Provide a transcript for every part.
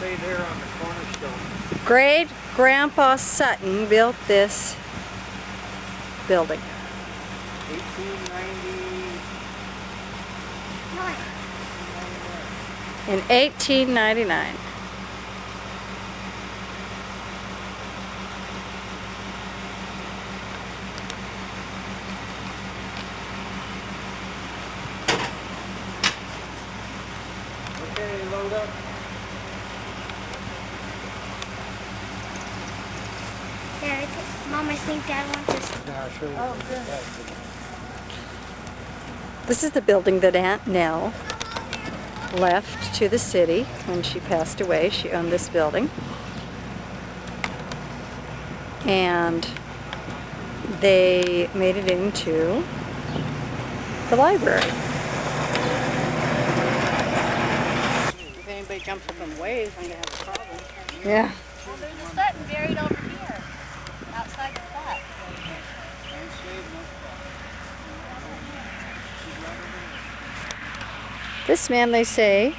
say there on the cornerstone? Great Grandpa Sutton built this building. 1890. In 1899. Okay, load up. Yeah, Mom, I think Dad wants this. Oh, good. This is the building that Aunt Nell left to the city when she passed away. She owned this building. And they made it into the library. If anybody jumps up and waves, I'm going to have a problem. Yeah. Well, there's a Sutton buried over here, outside the flat. This man, they say, Is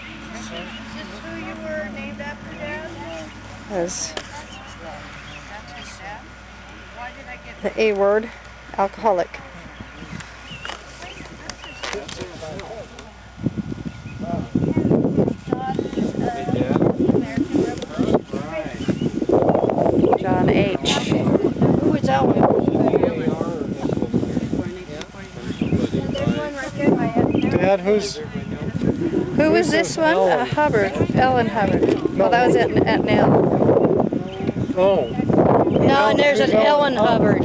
this who you were named after, Dad? was That's his dad? Why did I get the A word, alcoholic. John H. Who is Ellen? Dad, who's... Who was this one? Hubbard. Ellen Hubbard. Well, that was at Nell. Oh. No, and there's an Ellen Hubbard.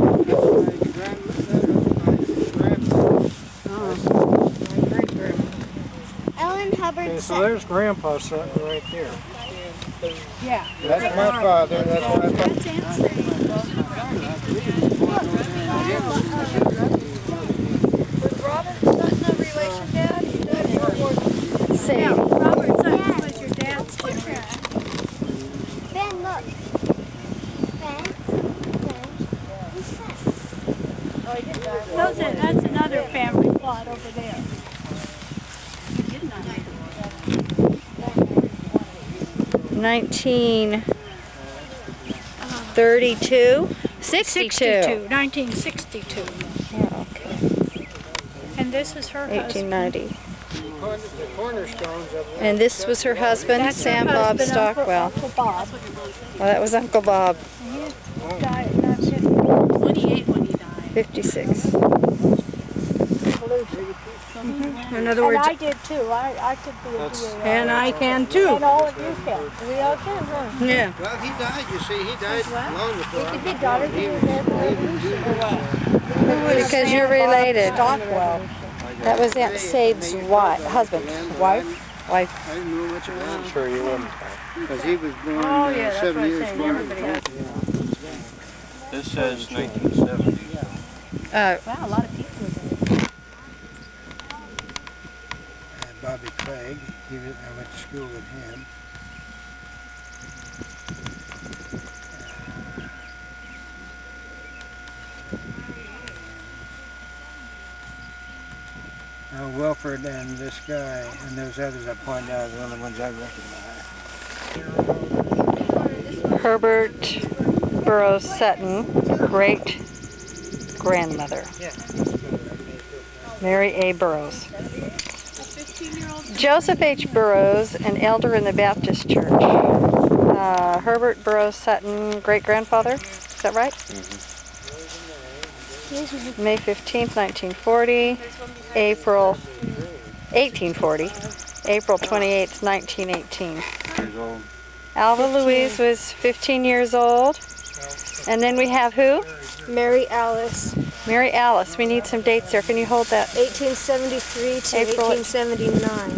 Ellen Hubbard Okay, so Sutton. there's Grandpa Sutton right there. Yeah. That's my father. That's my father. That's Aunt's name. Was Robert Sutton a relation, Dad? Say, Robert Sutton was your dad's picture. Ben, look. Ben. Who's that? That's another family plot over there. 1932? 62. 1962. Yeah, okay. And this is her husband. 1890. The cornerstones of the... And this was her husband, That's her Sam Bob husband, Stockwell. Uncle Bob. Well, that was Uncle Bob, He died at 28 when he died. 56. In other And words, I did too. I could be a DA. and I can too. And all of you can. We all can, huh? Yeah. Well, he died, you see. He died long before. Could be daughter to your revolution or what? Because you're related. Stockwell. That was Aunt Sade's husband. Wife? Wife. I didn't know much about him. Sure you wouldn't. Because he was born Oh, yeah, that's 7 what I'm years saying. before. Everybody has. This says 1970. Wow, a lot of people are there. Bobby Craig. I went to school with him. Wilford and this guy and those others I pointed out are the only ones I recognize. Herbert Burroughs Sutton, great grandmother. Mary A. Burroughs. Joseph H. Burroughs, an elder in the Baptist Church. Herbert Burroughs Sutton, great grandfather. Is that right? May 15th, 1940. April 1840. April 28th, 1918. Years old. Alva Louise was 15 years old. And then we have who? Mary Alice, Mary Alice. We need some dates there. Can you hold that? 1873 to April- 1879.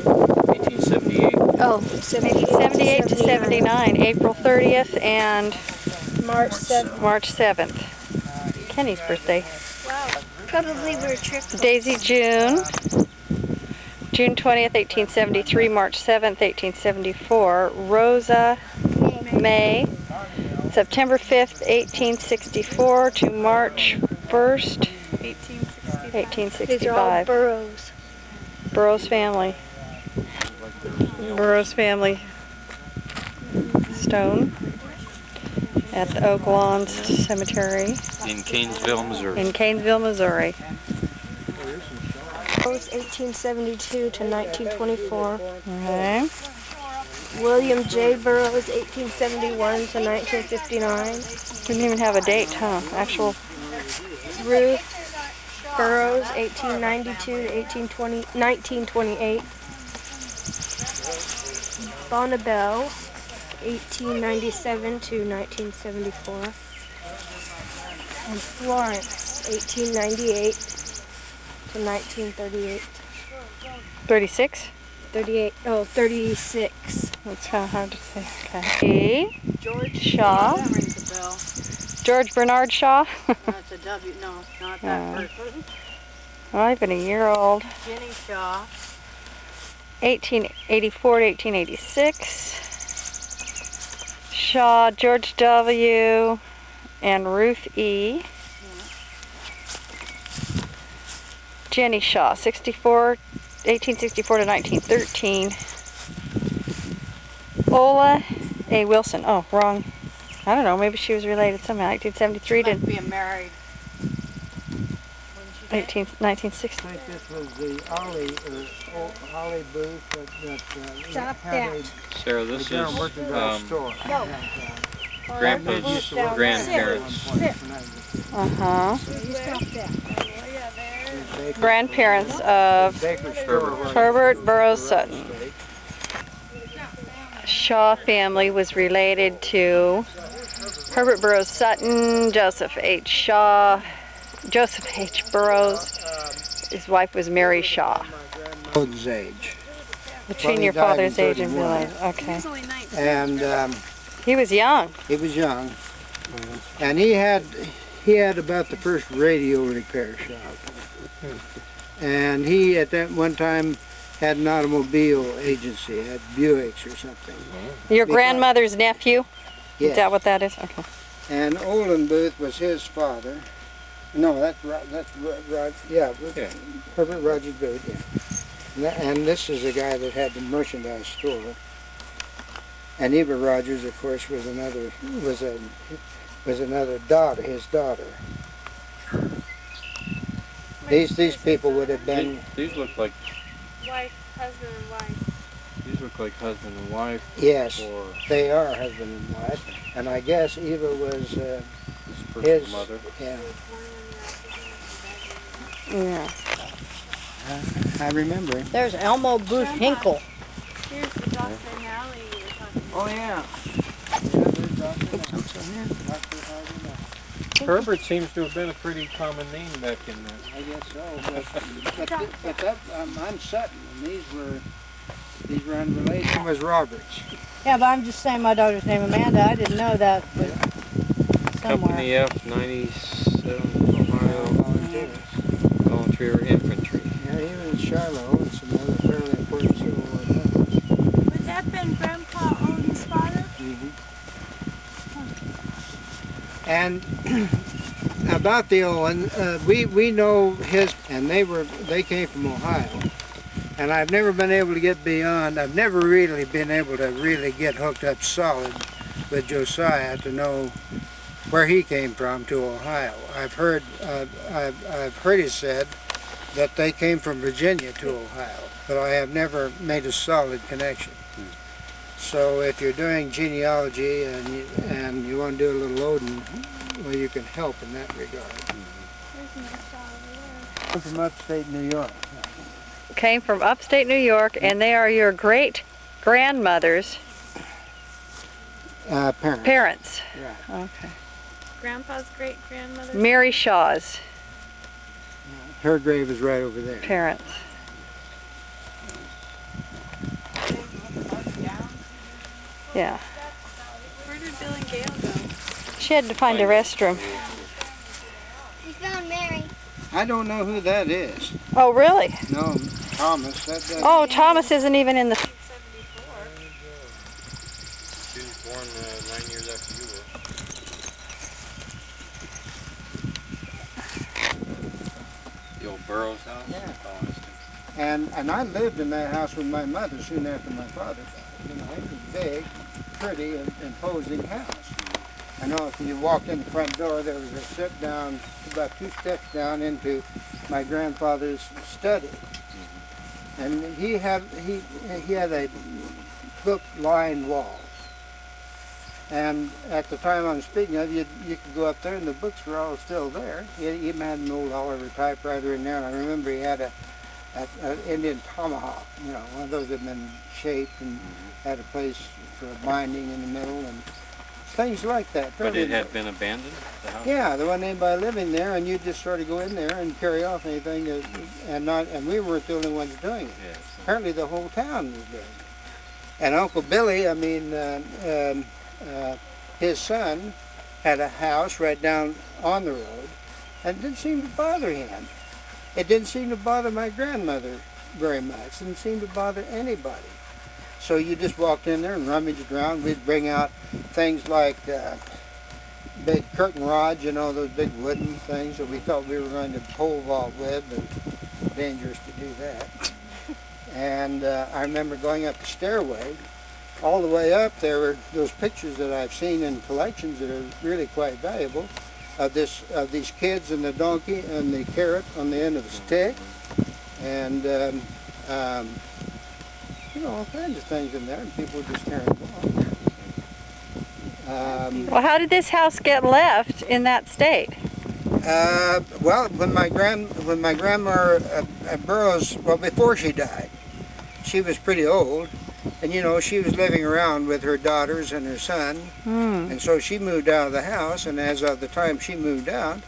1878. Oh, 78 to 79. April 30th and March 7th. March 7th. Kenny's birthday. Wow. Probably were triplets. Daisy June. June 20th, 1873. March 7th, 1874. Rosa May. September 5th, 1864 to March 1st, 1865. These are all Burroughs. Burroughs family. Burroughs family. stone at the Oak Lawns Cemetery In Canesville, Missouri. in Canesville, Missouri. Burroughs, 1872 to 1924. Okay. William J. Burroughs, 1871 to 1959. Didn't even have a date, huh? Actual. Ruth Burroughs, 1892 to 1928. Bonnabelle, 1897 to 1974. And Florence, 1898 to 1938. 36? 36. That's kind of hard to say. Okay. George Shaw. That rings a bell. George Bernard Shaw. That's a W. No, not that person. Well, I've been a year old. Jenny Shaw. 1884 to 1886. Shaw, George W. and Ruth E. Jenny Shaw, 1864 to 1913. Ola A. Wilson. Oh, wrong. I don't know. Maybe she was related somehow. 1973 to Must be married. 1960. I think this was the Ollie booth that Stop had that. Sarah, this a general merchandise is store. Grandpa's grandparents. Uh-huh. You stop that. Grandparents of Herbert Burroughs Sutton. Shaw family was related to Herbert Burroughs Sutton, Joseph H. Shaw, Joseph H. Burroughs. His wife was Mary Shaw. Father's age. Between Well, he your died in father's age and 31. Bill's. Okay. And He was young. he was young. And he had about the first radio repair shop. And he at that one time had an automobile agency, had Buicks or something. Your grandmother's nephew? Yes. Is that what that is? Okay. And Olin Booth was his father. No, that's yeah, Herbert Rogers Booth, yeah. And this is the guy that had the merchandise store. And Eva Rogers, of course, was another daughter, his daughter. These people would have been. These look like Husband and wife. these look like husband and wife. Yes, Or they are husband and wife. And I guess Eva was his first his mother. Yeah, Yeah. I remember. There's Elmo Booth Hinkle. Here's the Dr. Nally you were talking about. Oh yeah. Herbert seems to have been a pretty common name back in there. I guess so. But that I'm Sutton, and these were unrelated. It was Roberts. Yeah, but I'm just saying my daughter's name Amanda. I didn't know that, but Company somewhere. F 97 Ohio Volunteer Infantry. Yeah, he was in Shiloh and some other fairly important Civil War battles. Would that been Grandpa Owen's father? And about the Owen, we know his, and they came from Ohio. And I've never been able to get beyond. I've never really been able to really get hooked up solid with Josiah to know where he came from to Ohio. I've heard it said that they came from Virginia to Ohio, but I have never made a solid connection. So if you're doing genealogy and you want to do a little loading, well, you can help in that regard. I'm from upstate New York. Came from upstate New York, and they are your great grandmother's Parents. parents. Yeah. Okay. Grandpa's great grandmother. Mary Shaw's Her grave is right over there. parents. Yeah. Where did Bill and Gail go? She had to find a restroom. We found Mary. I don't know who that is. Oh, really? No, Thomas. That doesn't. Oh, Thomas isn't even in the... 1974. She was born 9 years after you were. The old Burroughs house? Yeah. Oh, I see. And I lived in that house with my mother soon after my father died. You know, it was a big, pretty, and imposing house. I know if you walked in the front door, there was a sit down, about 2 steps down into my grandfather's study. And he had a book-lined wall. And at the time I'm speaking of, you could go up there and the books were all still there. He even had an old Oliver typewriter in there, and I remember he had an Indian tomahawk, you know, one of those that had been shaped and had a place for a binding in the middle and things like that. But it had been abandoned, the house? Yeah, there wasn't anybody living there, and you just sort of go in there and carry off anything, and we weren't the only ones doing it. Yes. Apparently the whole town was doing it. And Uncle Billy, I mean, his son had a house right down on the road, and it didn't seem to bother him. It didn't seem to bother my grandmother very much. It didn't seem to bother anybody. So you just walked in there and rummaged around. We'd bring out things like big curtain rods, you know, those big wooden things that we thought we were going to pole vault with, but dangerous to do that. And I remember going up the stairway. All the way up there were those pictures that I've seen in collections that are really quite valuable of these kids and the donkey and the carrot on the end of the stick, and you know, all kinds of things in there, and people just carrying them on. Well, how did this house get left in that state? Well, when my grandma Burroughs, well, before she died, she was pretty old, and you know, she was living around with her daughters and her son, and so she moved out of the house, and as of the time she moved out,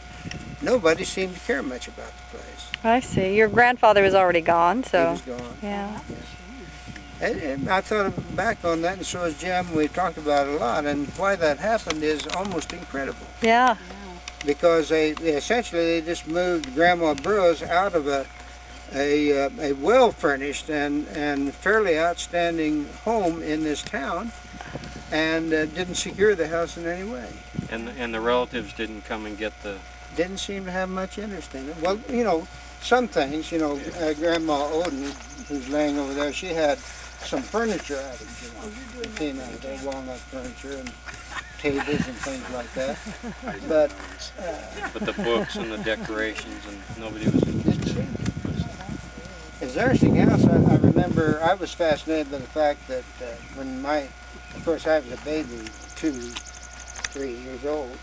nobody seemed to care much about the place. I see. Your grandfather was already gone, so. He was gone. Yeah. And I thought back on that, and so has Jim. We've talked about it a lot, and why that happened is almost incredible. Yeah. Because they essentially just moved Grandma Burroughs out of a well-furnished and fairly outstanding home in this town, and didn't secure the house in any way. And the relatives didn't come and get the... Didn't seem to have much interest in it. Well, you know, some things, you know, Grandma Oden, who's laying over there, she had some furniture items, you know, that came out of there, walnut furniture and tables and things like that. But the books and the decorations, and nobody was interested. As everything else, I remember I was fascinated by the fact that when of course I was a baby, 2, 3 years old,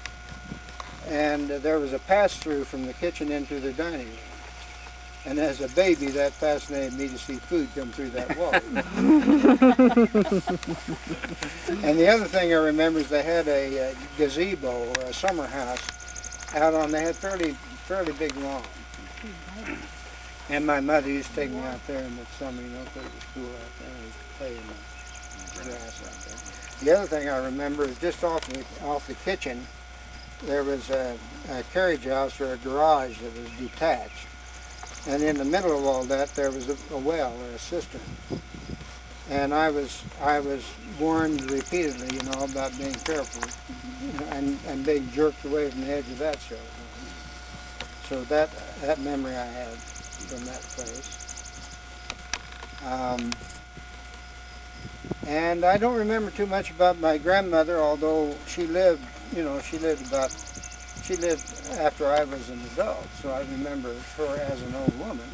and there was a pass-through from the kitchen into the dining room. And as a baby, that fascinated me to see food come through that wall. And the other thing I remember is they had a gazebo, or a summer house, out on, they had fairly big lawn. And my mother used to take me out there in the summer, you know, because it was cool out there, and we'd play in the grass out there. The other thing I remember is just off the kitchen, there was a carriage house or a garage that was detached. And in the middle of all that, there was a well or a cistern. And I was warned repeatedly, you know, about being careful, you know, and being jerked away from the edge of that show. So that memory I have from that place. And I don't remember too much about my grandmother, although she lived, you know, she lived after I was an adult, so I remember her as an old woman.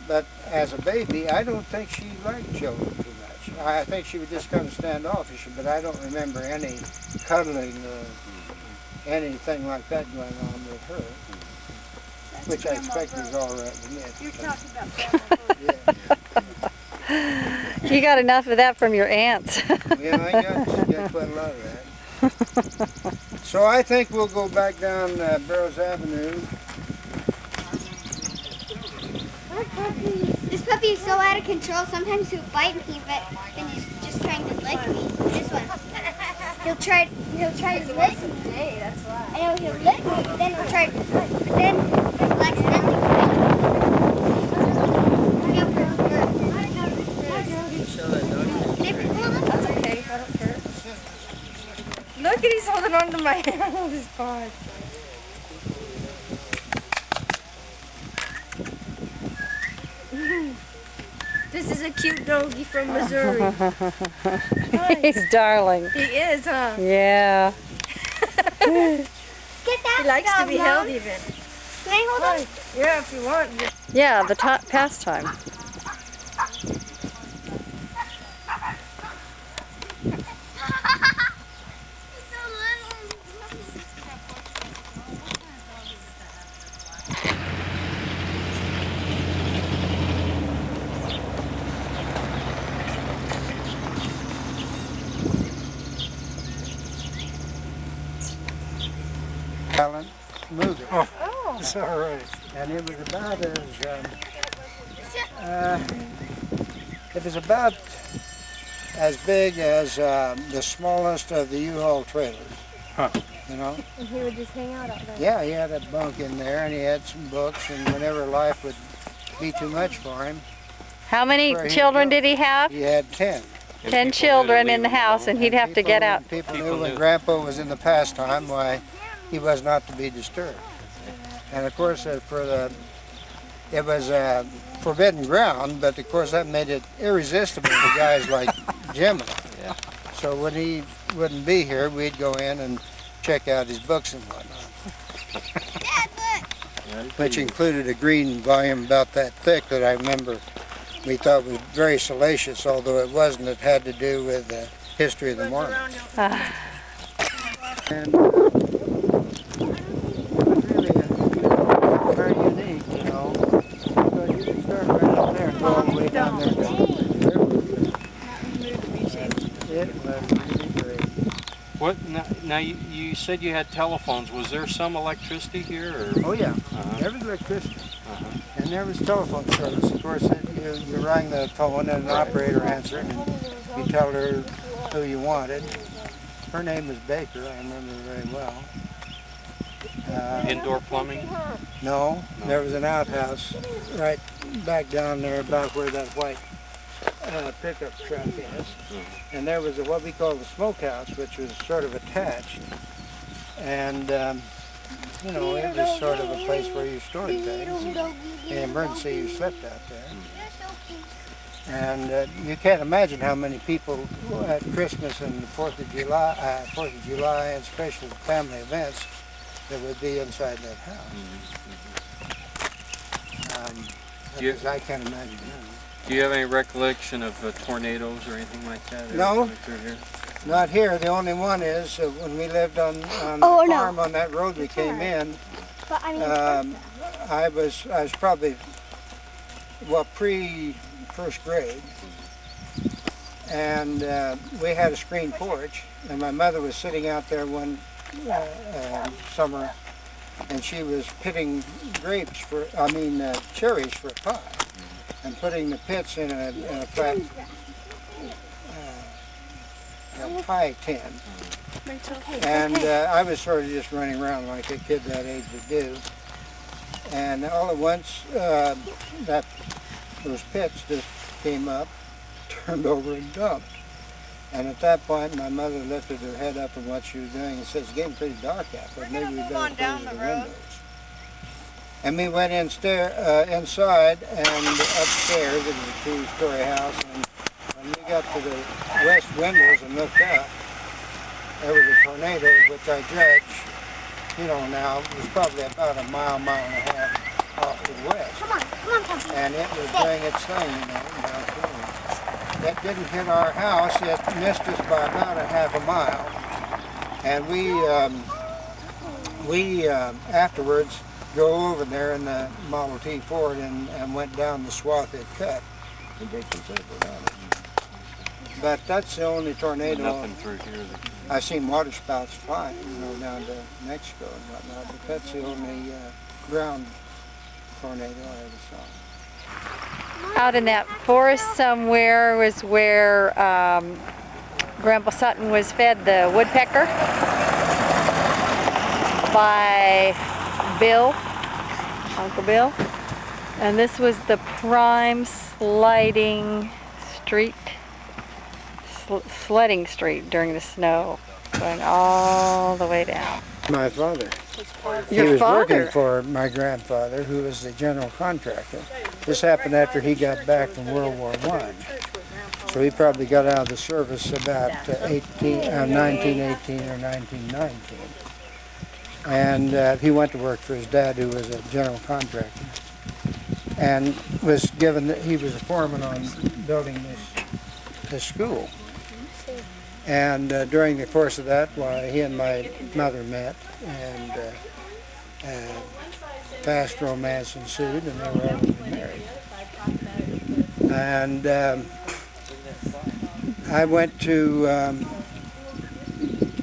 But as a baby, I don't think she liked children too much. I think she would just kind of standoffish, but I don't remember any cuddling or anything like that going on with her. That's Which I Grandma expect was Burroughs. all right with me. At the You're time. talking about Grandma Burroughs. You got enough of that from your aunts. Yeah, I got quite a lot of that. So I think we'll go back down Burroughs Avenue. This puppy is so out of control. Sometimes he'll bite me, but then he's just trying to lick me. This one. He'll try to lick me. Hey, that's why. I know he'll lick me, but then he'll try to, but then he'll accidentally bite me. Look out for his bird. That's okay, I don't care. Look at he's holding on to my hair with his paws. This is a cute doggy from Missouri. He's darling. He is, huh? Yeah. Get that He likes to dog, be Mom. held even. Can I hold him? Yeah, if you want. Yeah, the pastime. He's so little. Alan moved it. Oh. It's all right. And it was about as big as the smallest of the U-Haul trailers. Huh. You know? And he would just hang out out there. Yeah, he had a bunk in there, and he had some books, and whenever life would be too much for him, How many Where he children go. did he have? he had 10. 10 children in the house, and he'd have to get out. People People knew when knew. Grandpa was in the pastime why he was not to be disturbed. And of course, it was forbidden ground, but of course that made it irresistible to guys like Jimmy. Yeah. So when he wouldn't be here, we'd go in and check out his books and whatnot, which included a green volume about that thick that I remember we thought was very salacious, although it wasn't. It had to do with the history of the Mormons. And it was really very unique, you know, because you could start right up there and go all the way down there. It was really great. What? Now you said you had telephones. Was there some electricity here? Or? Oh yeah, Uh-huh. there was electricity. Uh-huh. And there was telephone service. Of course, you rang the phone and an operator answered, and you tell her who you wanted. Her name was Baker, I remember very well. Indoor plumbing? No, there was an outhouse right back down there about where that white pickup truck is. And there was what we call the smokehouse, which was sort of attached. And, you know, it was sort of a place where you stored things. In emergency, you slept out there. And you can't imagine how many people at Christmas and the 4th of July, and special family events that would be inside that house. I can't imagine that. Do you have any recollection of tornadoes or anything like that? ever No. coming through here? Not here. The only one is when we lived on the farm on that road we came in. But I mean, I was probably pre-first grade, and we had a screen porch, and my mother was sitting out there one summer, and she was pitting cherries for a pie, and putting the pits in a flat pie tin. And I was sort of just running around like a kid that age would do. And all at once, those pits just came up, turned over and dumped. And at that point, my mother lifted her head up from what she was doing and said, "It's getting pretty dark out there. Maybe we better close the windows." And we went inside and upstairs. It was a two-story house. And when we got to the west windows and looked up, there was a tornado, which I judge, now was probably about a mile and a half off to the west. come on, And it was doing its thing, It didn't hit our house. It missed us by about a half a mile. And we afterwards drove over there in the Model T Ford and went down the swath it cut. We did considerable damage. But that's the only tornado. Nothing through here. I've seen water spouts flying, down to Mexico and whatnot, but that's the only ground tornado I ever saw. Out in that forest somewhere was where Grandpa Sutton was fed the woodpecker by Bill, Uncle Bill. And this was the prime sledding street during the snow, going all the way down. My father. He Your was father? working for my grandfather, who was the general contractor. This happened after he got back from World War I. So he probably got out of the service about 1918 or 1919. And he went to work for his dad, who was a general contractor. And was given that he was a foreman on building this school. And during the course of that, why he and my mother met, and fast romance ensued, and they were already married. And I went to,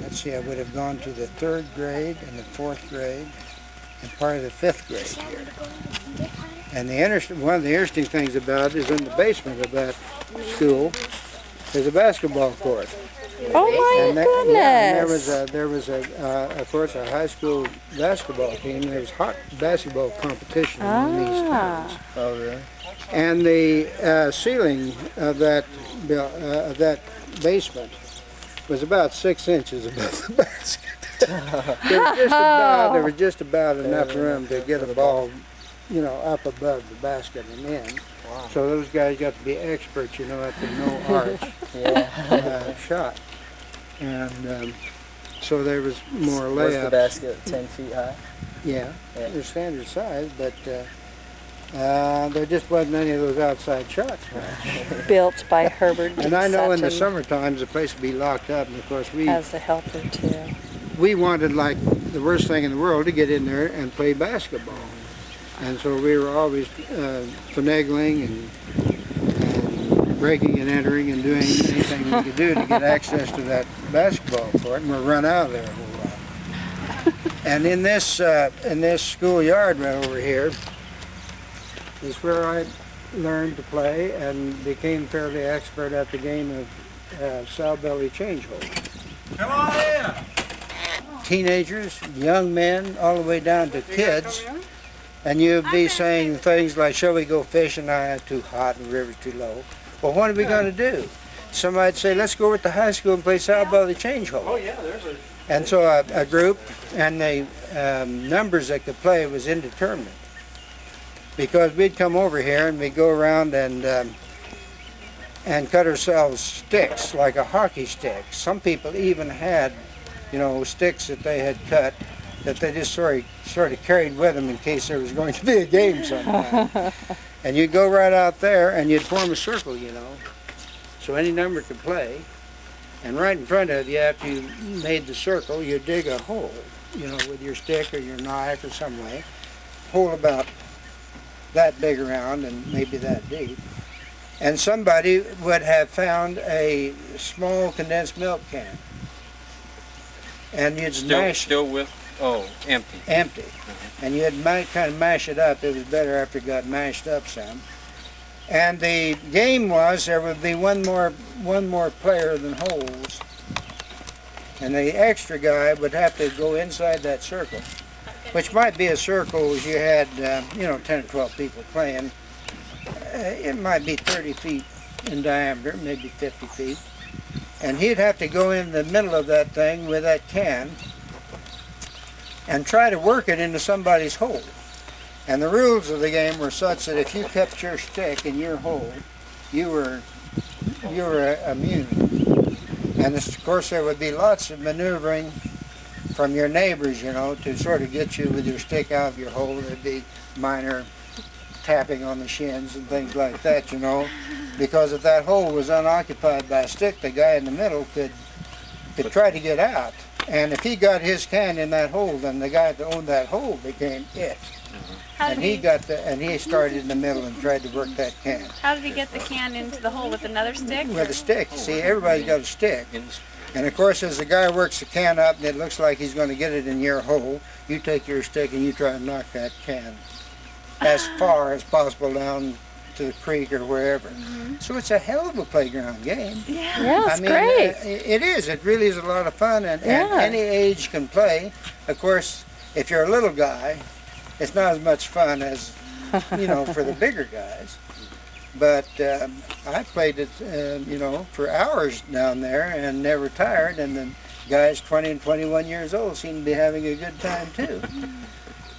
let's see, I would have gone to the 3rd grade and the 4th grade and part of the 5th grade here. And one of the interesting things about it is in the basement of that school there's a basketball court. Oh my And goodness. there was of course, a high school basketball team. There was hot basketball competition in these towns. Oh, really? And the ceiling of that basement was about 6 inches above the basket. There was just about enough room to get a ball, up above the basket and in. Wow. So those guys got to be experts, at the no arch shot. And so there was more layups. Was the basket 10 feet high? Yeah, they're standard size, but there just wasn't any of those outside shots. Built by Herbert And I know in the Sutton summer times the place would be locked up, and of course as a helper too. we wanted, like the worst thing in the world, to get in there and play basketball. And so we were always finagling and breaking and entering and doing anything we could do to get access to that basketball court, and we'll run out of there a whole lot. And in this schoolyard right over here is where I learned to play and became fairly expert at the game of sow belly change hole. Come on in! Teenagers, young men, all the way down to kids. And you'd be saying things like, shall we go fishing? It's too hot and the river's too low. Well, what are we going to do? Somebody'd say, let's go over to high school and play sow belly change hole. Oh yeah, there's a... And so a group and the numbers that could play was indeterminate. Because we'd come over here and we'd go around and cut ourselves sticks, like a hockey stick. Some people even had, sticks that they had cut that they just sort of carried with them in case there was going to be a game sometime. And you'd go right out there and you'd form a circle, so any number could play. And right in front of you, after you made the circle, you dig a hole, with your stick or your knife or some way. Hole about that big around and maybe that deep. And somebody would have found a small condensed milk can. And you'd smash Still with, empty. empty. And you'd kind of mash it up. It was better after it got mashed up some. And the game was there would be one more player than holes. And the extra guy would have to go inside that circle, which might be a circle if you had, 10 or 12 people playing. It might be 30 feet in diameter, maybe 50 feet. And he'd have to go in the middle of that thing with that can and try to work it into somebody's hole. And the rules of the game were such that if you kept your stick in your hole, you were immune. And of course there would be lots of maneuvering from your neighbors, to sort of get you with your stick out of your hole. There'd be minor tapping on the shins and things like that, because if that hole was unoccupied by a stick, the guy in the middle could try to get out. And if he got his can in that hole, then the guy that owned that hole became it. And he started in the middle and tried to work that can. How did he get the can into the hole, with another stick? With a stick. See, everybody's got a stick. And of course, as the guy works the can up and it looks like he's going to get it in your hole, you take your stick and you try to knock that can as far as possible down to the creek or wherever. So it's a hell of a playground game. Yeah, it's great. It is. It really is a lot of fun, and any age can play. Of course, if you're a little guy, it's not as much fun as, for the bigger guys. But I played it, for hours down there and never tired, and the guys 20 and 21 years old seem to be having a good time too.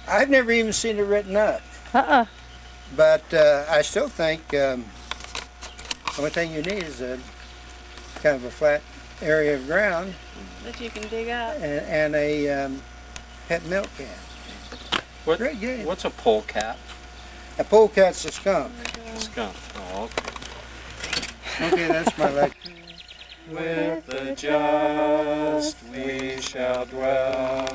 I've never even seen it written up. But I still think the only thing you need is a kind of a flat area of ground That you can dig up. and a pet milk can. What, Great game. what's a polecat? A polecat's a skunk. Skunk. Oh, okay. Okay, that's my lecture. With the just we shall dwell.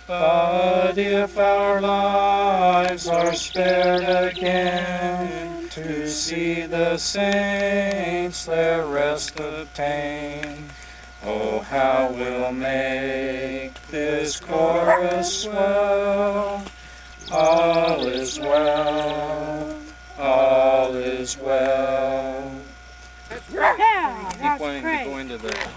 But if our lives are spared again, to see the saints their rest obtain, oh, how we'll make this chorus swell. All is well, all is well. Yeah, Keep that's wanting great. to go into the